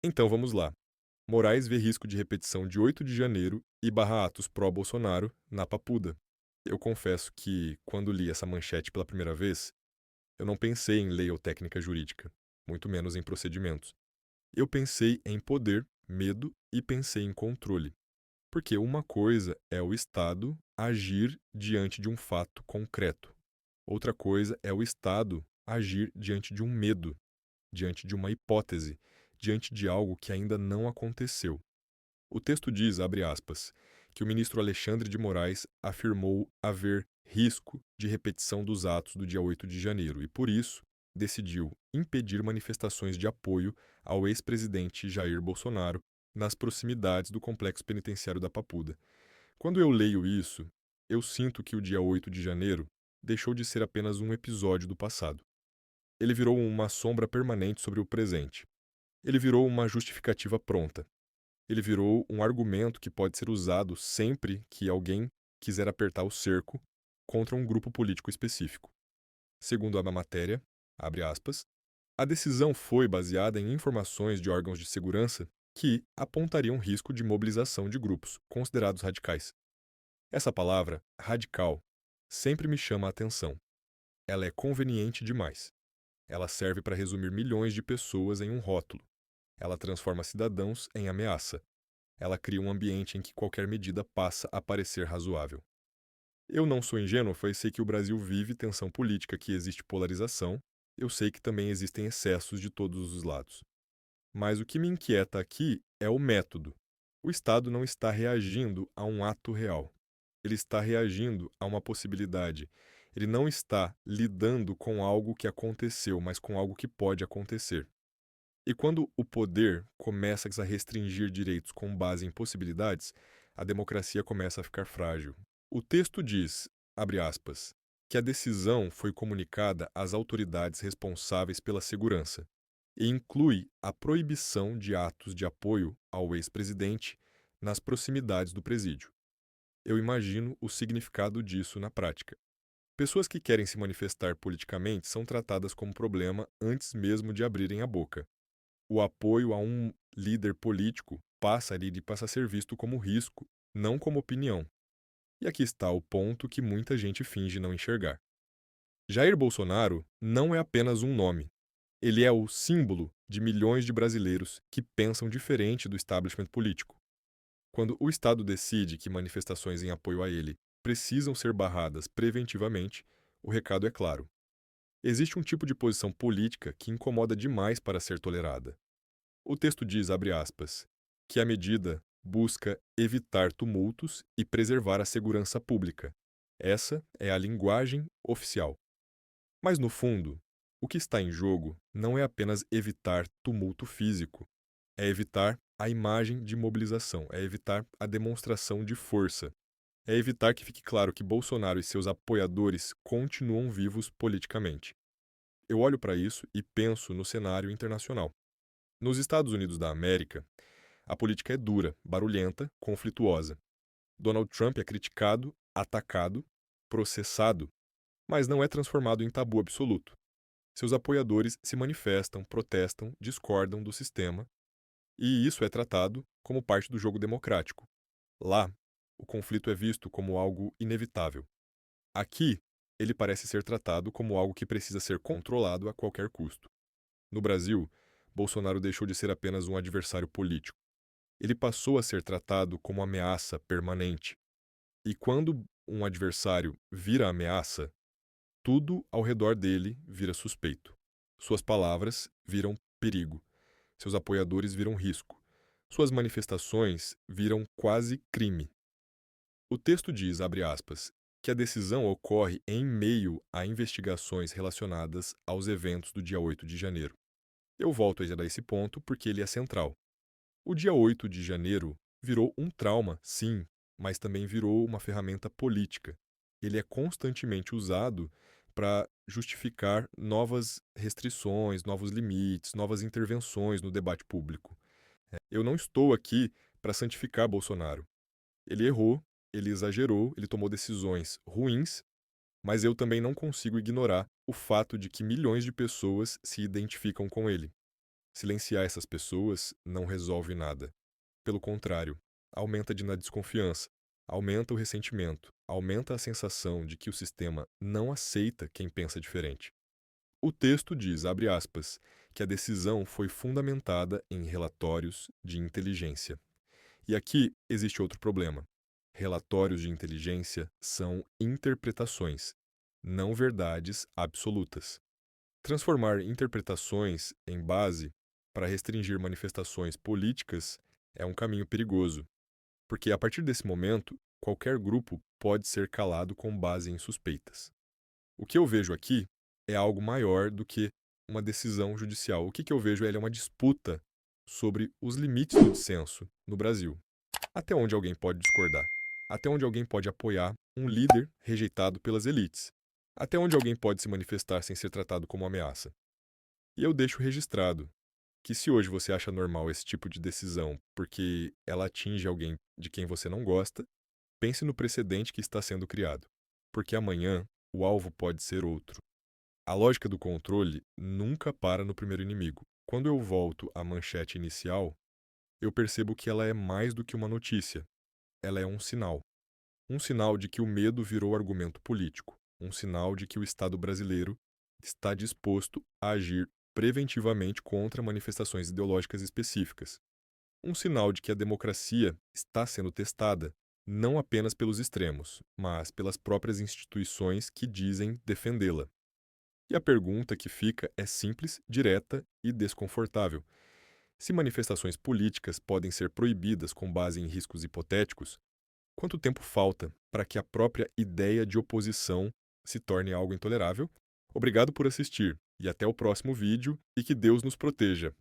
Então vamos lá. Moraes vê risco de repetição de 8 de janeiro e barra atos pró-Bolsonaro na Papuda. Eu confesso que, quando li essa manchete pela primeira vez, eu não pensei em lei ou técnica jurídica, muito menos em procedimentos. Eu pensei em poder, medo e pensei em controle. Porque uma coisa é o Estado agir diante de um fato concreto. Outra coisa é o Estado agir diante de um medo, diante de uma hipótese, diante de algo que ainda não aconteceu. O texto diz, abre aspas, que o ministro Alexandre de Moraes afirmou haver risco de repetição dos atos do dia 8 de janeiro e, por isso, decidiu impedir manifestações de apoio ao ex-presidente Jair Bolsonaro nas proximidades do complexo penitenciário da Papuda. Quando eu leio isso, eu sinto que o dia 8 de janeiro deixou de ser apenas um episódio do passado. Ele virou uma sombra permanente sobre o presente. Ele virou uma justificativa pronta. Ele virou um argumento que pode ser usado sempre que alguém quiser apertar o cerco contra um grupo político específico. Segundo a matéria, abre aspas, a decisão foi baseada em informações de órgãos de segurança que apontariam risco de mobilização de grupos considerados radicais. Essa palavra, radical, sempre me chama a atenção. Ela é conveniente demais. Ela serve para resumir milhões de pessoas em um rótulo. Ela transforma cidadãos em ameaça. Ela cria um ambiente em que qualquer medida passa a parecer razoável. Eu não sou ingênuo, pois sei que o Brasil vive tensão política, que existe polarização. Eu sei que também existem excessos de todos os lados. Mas o que me inquieta aqui é o método. O Estado não está reagindo a um ato real. Ele está reagindo a uma possibilidade. Ele não está lidando com algo que aconteceu, mas com algo que pode acontecer. E quando o poder começa a restringir direitos com base em possibilidades, a democracia começa a ficar frágil. O texto diz, abre aspas, que a decisão foi comunicada às autoridades responsáveis pela segurança e inclui a proibição de atos de apoio ao ex-presidente nas proximidades do presídio. Eu imagino o significado disso na prática. Pessoas que querem se manifestar politicamente são tratadas como problema antes mesmo de abrirem a boca. O apoio a um líder político passa a ser visto como risco, não como opinião. E aqui está o ponto que muita gente finge não enxergar. Jair Bolsonaro não é apenas um nome. Ele é o símbolo de milhões de brasileiros que pensam diferente do establishment político. Quando o Estado decide que manifestações em apoio a ele precisam ser barradas preventivamente, o recado é claro. Existe um tipo de posição política que incomoda demais para ser tolerada. O texto diz, abre aspas, que a medida busca evitar tumultos e preservar a segurança pública. Essa é a linguagem oficial. Mas, no fundo, o que está em jogo não é apenas evitar tumulto físico, é evitar a imagem de mobilização, é evitar a demonstração de força, é evitar que fique claro que Bolsonaro e seus apoiadores continuam vivos politicamente. Eu olho para isso e penso no cenário internacional. Nos Estados Unidos da América, a política é dura, barulhenta, conflituosa. Donald Trump é criticado, atacado, processado, mas não é transformado em tabu absoluto. Seus apoiadores se manifestam, protestam, discordam do sistema, e isso é tratado como parte do jogo democrático. Lá, o conflito é visto como algo inevitável. Aqui, ele parece ser tratado como algo que precisa ser controlado a qualquer custo. No Brasil, Bolsonaro deixou de ser apenas um adversário político. Ele passou a ser tratado como ameaça permanente. E quando um adversário vira ameaça, tudo ao redor dele vira suspeito. Suas palavras viram perigo. Seus apoiadores viram risco. Suas manifestações viram quase crime. O texto diz, abre aspas, que a decisão ocorre em meio a investigações relacionadas aos eventos do dia 8 de janeiro. Eu volto a esse ponto porque ele é central. O dia 8 de janeiro virou um trauma, sim, mas também virou uma ferramenta política. Ele é constantemente usado para justificar novas restrições, novos limites, novas intervenções no debate público. Eu não estou aqui para santificar Bolsonaro. Ele errou, ele exagerou, ele tomou decisões ruins, mas eu também não consigo ignorar o fato de que milhões de pessoas se identificam com ele. Silenciar essas pessoas não resolve nada. Pelo contrário, aumenta na desconfiança, aumenta o ressentimento, aumenta a sensação de que o sistema não aceita quem pensa diferente. O texto diz, abre aspas, que a decisão foi fundamentada em relatórios de inteligência. E aqui existe outro problema. Relatórios de inteligência são interpretações, não verdades absolutas. Transformar interpretações em base para restringir manifestações políticas é um caminho perigoso, porque a partir desse momento, qualquer grupo pode ser calado com base em suspeitas. O que eu vejo aqui é algo maior do que uma decisão judicial. O que eu vejo é uma disputa sobre os limites do dissenso no Brasil. Até onde alguém pode discordar? Até onde alguém pode apoiar um líder rejeitado pelas elites? Até onde alguém pode se manifestar sem ser tratado como ameaça? E eu deixo registrado que se hoje você acha normal esse tipo de decisão porque ela atinge alguém de quem você não gosta, pense no precedente que está sendo criado, porque amanhã o alvo pode ser outro. A lógica do controle nunca para no primeiro inimigo. Quando eu volto à manchete inicial, eu percebo que ela é mais do que uma notícia. Ela é um sinal. Um sinal de que o medo virou argumento político. Um sinal de que o Estado brasileiro está disposto a agir preventivamente contra manifestações ideológicas específicas. Um sinal de que a democracia está sendo testada não apenas pelos extremos, mas pelas próprias instituições que dizem defendê-la. E a pergunta que fica é simples, direta e desconfortável. Se manifestações políticas podem ser proibidas com base em riscos hipotéticos, quanto tempo falta para que a própria ideia de oposição se torne algo intolerável? Obrigado por assistir e até o próximo vídeo e que Deus nos proteja.